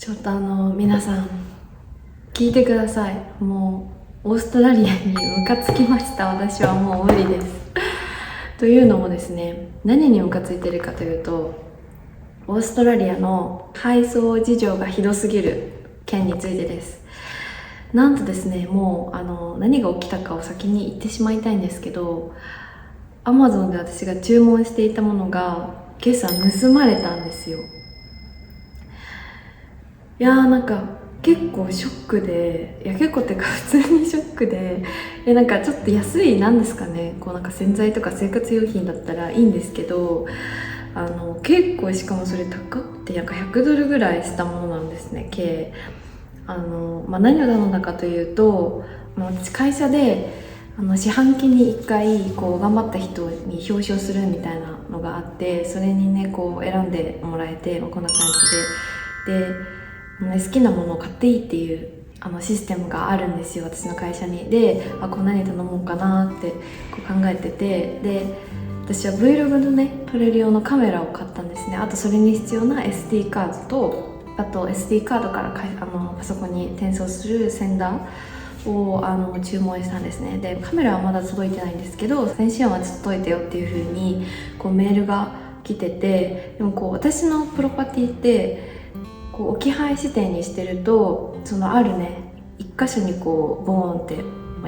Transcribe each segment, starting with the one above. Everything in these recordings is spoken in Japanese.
ちょっと皆さん聞いてください。もうオーストラリアにムカつきました。私はもう無理ですというのもですね、何にムカついてるかというと、オーストラリアの配送事情がひどすぎる件についてです。なんとですね、もう何が起きたかを先に言ってしまいたいんですけど、 Amazon で私が注文していたものが今朝盗まれたんですよ。いやー、なんか結構ショックで、いや結構ってか普通にショックで、なんかちょっと安い、なんですかね、こうなんか洗剤とか生活用品だったらいいんですけど、結構、しかもそれ高くてなんか100ドルぐらいしたものなんですね、計。何を頼んだかというと、私会社で四半期に1回こう頑張った人に表彰するみたいなのがあって、それにねこう選んでもらえて、こんな感じで好きなものを買っていいっていうシステムがあるんですよ、私の会社に。で、こんなに頼もうかなってこう考えてて、で私は Vlog のね撮れる用のカメラを買ったんですね。あとそれに必要な SD カードと、あと SD カードからパソコンに転送するセンダーを注文したんですね。でカメラはまだ届いてないんですけど、先週は届いたよっていう風にこうメールが来てて、でもこう私のプロパティってこう置き配指定にしてると、そのあるね一箇所にこうボーンって、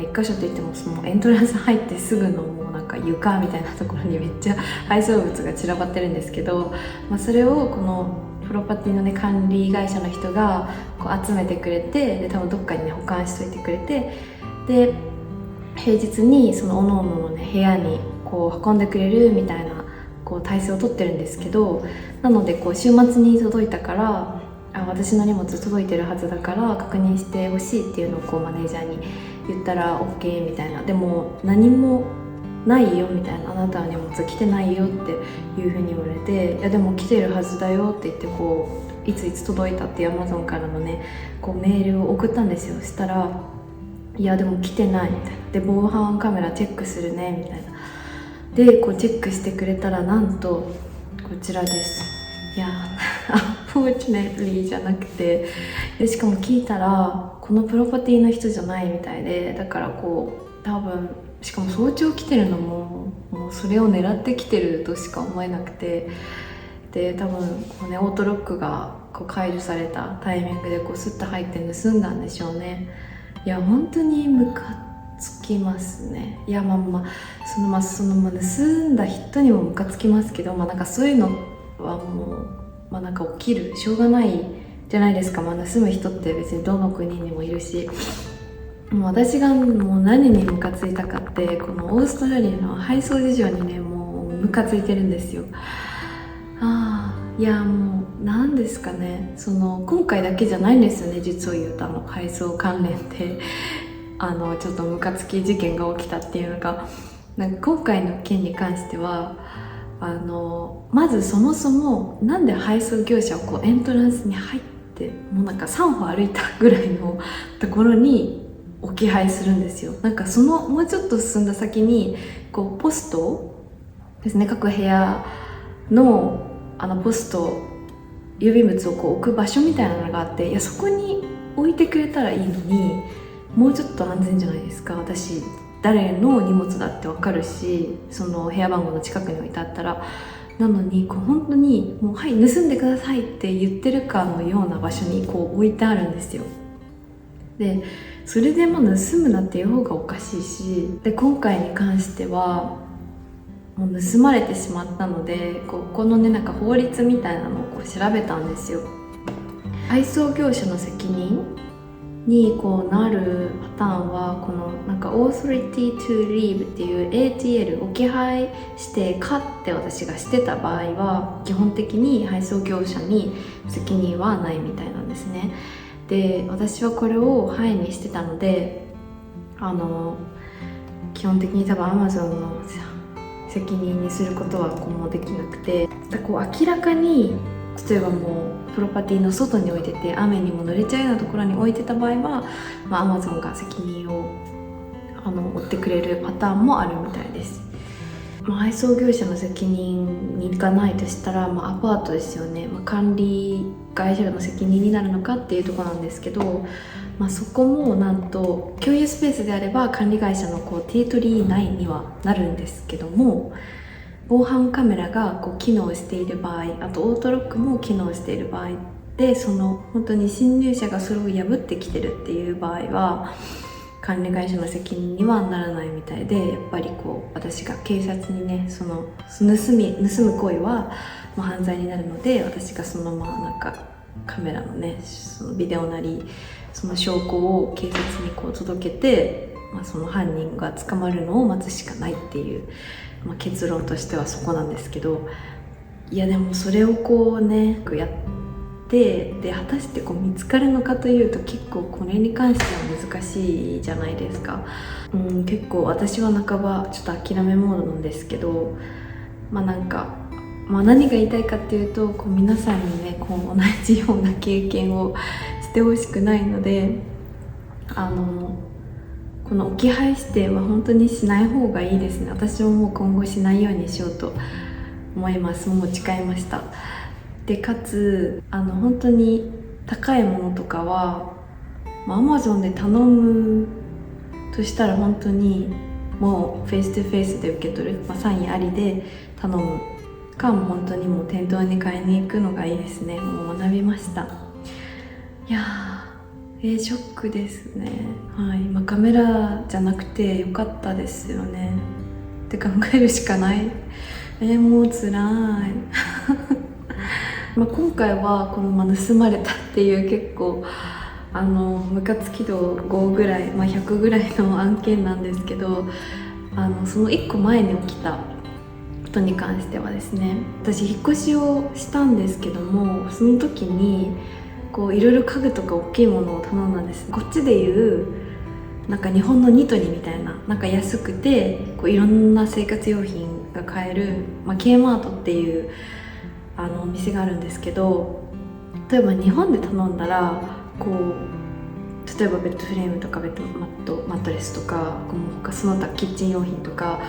一箇所といってもそのエントランス入ってすぐのもうなんか床みたいなところにめっちゃ配送物が散らばってるんですけど、それをこのプロパティのね管理会社の人がこう集めてくれて、で多分どっかにね保管しといてくれて、で平日にその各々のね部屋にこう運んでくれるみたいなこう体制をとってるんですけど、なのでこう週末に届いたから、私の荷物届いてるはずだから確認してほしいっていうのをこうマネージャーに言ったら OK みたいな。でも何もないよみたいな、あなたは荷物来てないよっていう風に言われて、いやでも来てるはずだよって言ってこういついつ届いたっていう Amazon からのねこうメールを送ったんですよ。そしたら、いやでも来てないみたいな。で防犯カメラチェックするねみたいな。でこうチェックしてくれたら、なんとこちらです。いやunfortunately じゃなくて、でしかも聞いたらこのプロパティの人じゃないみたいで、だからこう多分、しかも早朝来てるのももうそれを狙って来てるとしか思えなくて、で多分こう、ね、オートロックがこう解除されたタイミングでこうスッと入って盗んだんでしょうね。いや本当にムカつきますね。いやその盗んだ人にもムカつきますけど、なんかそういうのはもう、なんか起きるしょうがないじゃないですか。盗む人って別にどの国にもいるし、もう私がもう何にムカついたかって、このオーストラリアの配送事情にねもうムカついてるんですよ。いやもう何ですかね、その今回だけじゃないんですよね、実を言うと配送関連でちょっとムカつき事件が起きたっていうのが、なんか今回の件に関してはまずそもそもなんで配送業者をこうエントランスに入って、もうなんか3歩歩いたぐらいのところに置き配するんですよ。なんかそのもうちょっと進んだ先にこうポストですね、各部屋のポスト郵便物をこう置く場所みたいなのがあって、いやそこに置いてくれたらいいのに、もうちょっと安全じゃないですか。私誰の荷物だって分かるし、その部屋番号の近くに置いてあったら。なのにこう本当にもうはい盗んでくださいって言ってるかのような場所にこう置いてあるんですよ。でそれでも盗むなっていう方がおかしいし、で今回に関してはもう盗まれてしまったので、このねなんか法律みたいなのをこう調べたんですよ。配送業者の責任にこうなるパターンは、このなんか Authority to Leave っていう ATL 置き配指定かって私がしてた場合は、基本的に配送業者に責任はないみたいなんですね。で私はこれをはいにしてたので、基本的に多分 Amazon の責任にすることはこうもできなくて、こう明らかに例えばもうプロパティの外に置いてて雨にも濡れちゃうようなところに置いてた場合は、Amazon が責任を負ってくれるパターンもあるみたいです。配送業者の責任に行かないとしたら、アパートですよね、管理会社の責任になるのかっていうところなんですけど、そこもなんと共有スペースであれば管理会社のテリトリー内にはなるんですけども、防犯カメラが機能している場合、あとオートロックも機能している場合で、その本当に侵入者がそれを破ってきてるっていう場合は管理会社の責任にはならないみたいで、やっぱり私が警察にね、その盗む行為は犯罪になるので、私がそのカメラのね、そのビデオなりその証拠を警察に届けて、その犯人が捕まるのを待つしかないっていう、結論としてはそこなんですけど、いやでもそれをやってで果たして見つかるのかというと、結構これに関しては難しいじゃないですか。結構私は半ばちょっと諦めモードなんですけど、何が言いたいかっていうと、皆さんにね同じような経験をしてほしくないので、この置き配指定は本当にしない方がいいですね。私ももう今後しないようにしようと思います。もう誓いました。でかつ本当に高いものとかはAmazon で頼むとしたら、本当にもうフェイストゥフェイスで受け取る、サインありで頼むか、もう本当にもう店頭に買いに行くのがいいですね。もう学びました。いやー、ショックですね。はい、カメラじゃなくてよかったですよねって考えるしかない。もうつらい今回はこの盗まれたっていう結構ムカつき度5ぐらい、100ぐらいの案件なんですけど、その1個前に起きたことに関してはですね、私引っ越しをしたんですけども、その時にいろいろ家具とか大きいものを頼んだんです。こっちでいう日本のニトリみたいな、安くていろんな生活用品が買える、K マートっていうお店があるんですけど、例えば日本で頼んだら例えばベッドフレームとかベッドマットレスとか他その他キッチン用品とか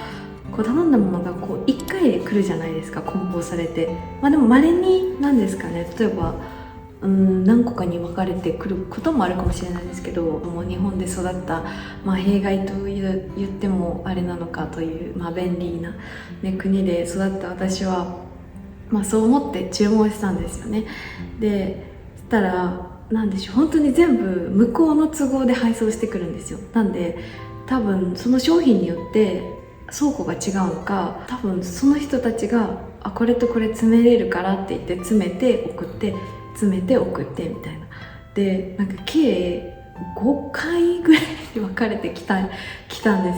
頼んだものが1回で来るじゃないですか、梱包されて。でも稀になんですかね、例えば何個かに分かれてくることもあるかもしれないですけど、もう日本で育った、弊害と言ってもあれなのかという、便利な、国で育った私は、そう思って注文したんですよね。でそしたら本当に全部向こうの都合で配送してくるんですよ。なんで多分その商品によって倉庫が違うのか、多分その人たちがこれとこれ詰めれるからって言って詰めて送って詰めて送ってみたいな。で計5回ぐらいに分かれてきたんで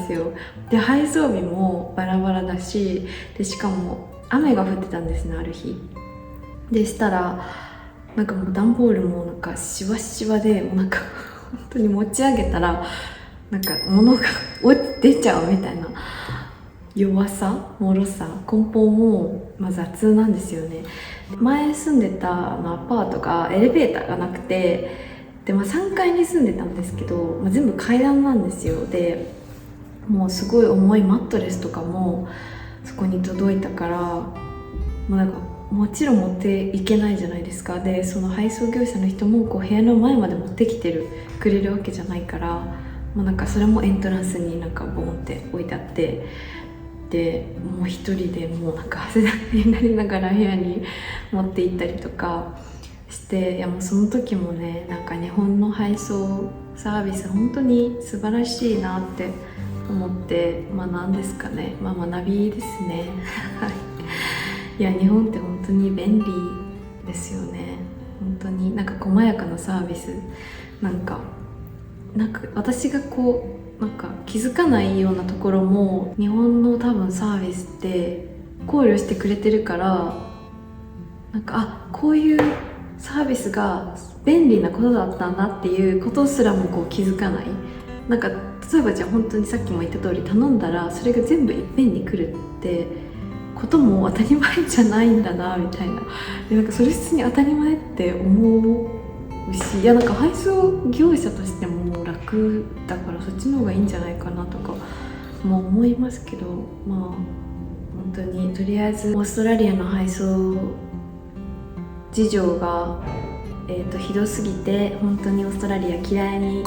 すよ。で配送日もバラバラだし、でしかも雨が降ってたんですね、ある日。でしたらもう段ボールもシワシワで、本当に持ち上げたら物が出ちゃうみたいな弱さ、脆さ、梱包も雑なんですよね。前住んでたアパートがエレベーターがなくて、で、3階に住んでたんですけど、全部階段なんですよ。でもうすごい重いマットレスとかもそこに届いたから、もちろん持っていけないじゃないですか。でその配送業者の人も部屋の前まで持ってきてくれるわけじゃないから、それもエントランスにボーンって置いてあって、でもう一人で汗だくになりながら部屋に持って行ったりとかして、いやもうその時もね、日本の配送サービス本当に素晴らしいなって思って、なんですかね、学びですねいや日本って本当に便利ですよね。本当に細やかなサービス、私が気づかないようなところも日本の多分サービスって考慮してくれてるから、こういうサービスが便利なことだったんだっていうことすらも気づかない。例えばじゃあ本当にさっきも言った通り頼んだらそれが全部いっぺんに来るってことも当たり前じゃないんだなみたいな。でそれ普通に当たり前って思うし、いや配送業者としても楽だからそっちの方がいいんじゃないかなとかも思いますけど、本当にとりあえずオーストラリアの配送事情が、ひどすぎて本当にオーストラリア嫌いに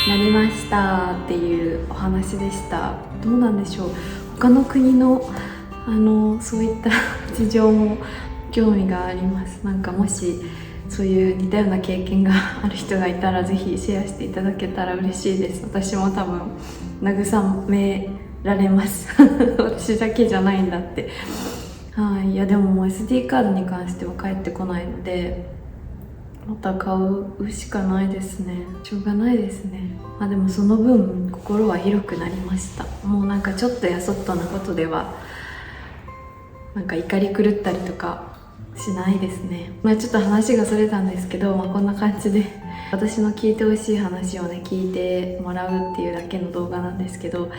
なりましたっていうお話でした。どうなんでしょう、他の国のそういった事情も興味があります。なんかもしそういう似たような経験がある人がいたらぜひシェアしていただけたら嬉しいです。私も多分慰められます私だけじゃないんだって。はい、いやでももう SD カードに関しては返ってこないのでまた買うしかないですね。しょうがないですね。でもその分心は広くなりました。もうなんかちょっとやそっとなことではなんか怒り狂ったりとかしないですね。ちょっと話がそれたんですけど、こんな感じで私の聞いてほしい話をね聞いてもらうっていうだけの動画なんですけど、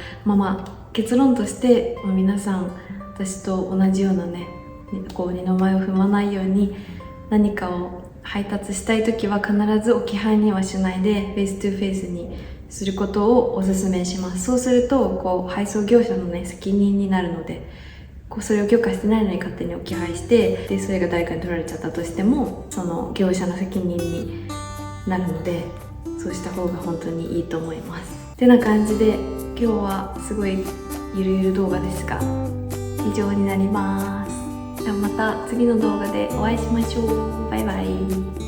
結論として、皆さん私と同じようなねこう二の舞を踏まないように何かを配達したい時は必ず置き配にはしないでフェイストゥフェイスにすることをおすすめします。そうするとこう配送業者のね責任になるので、それを許可してないのに勝手に置き配して、でそれが誰かに取られちゃったとしてもその業者の責任になるので、そうした方が本当にいいと思います。てな感じで今日はすごいゆるゆる動画ですが以上になります。じゃあまた次の動画でお会いしましょう。バイバイ。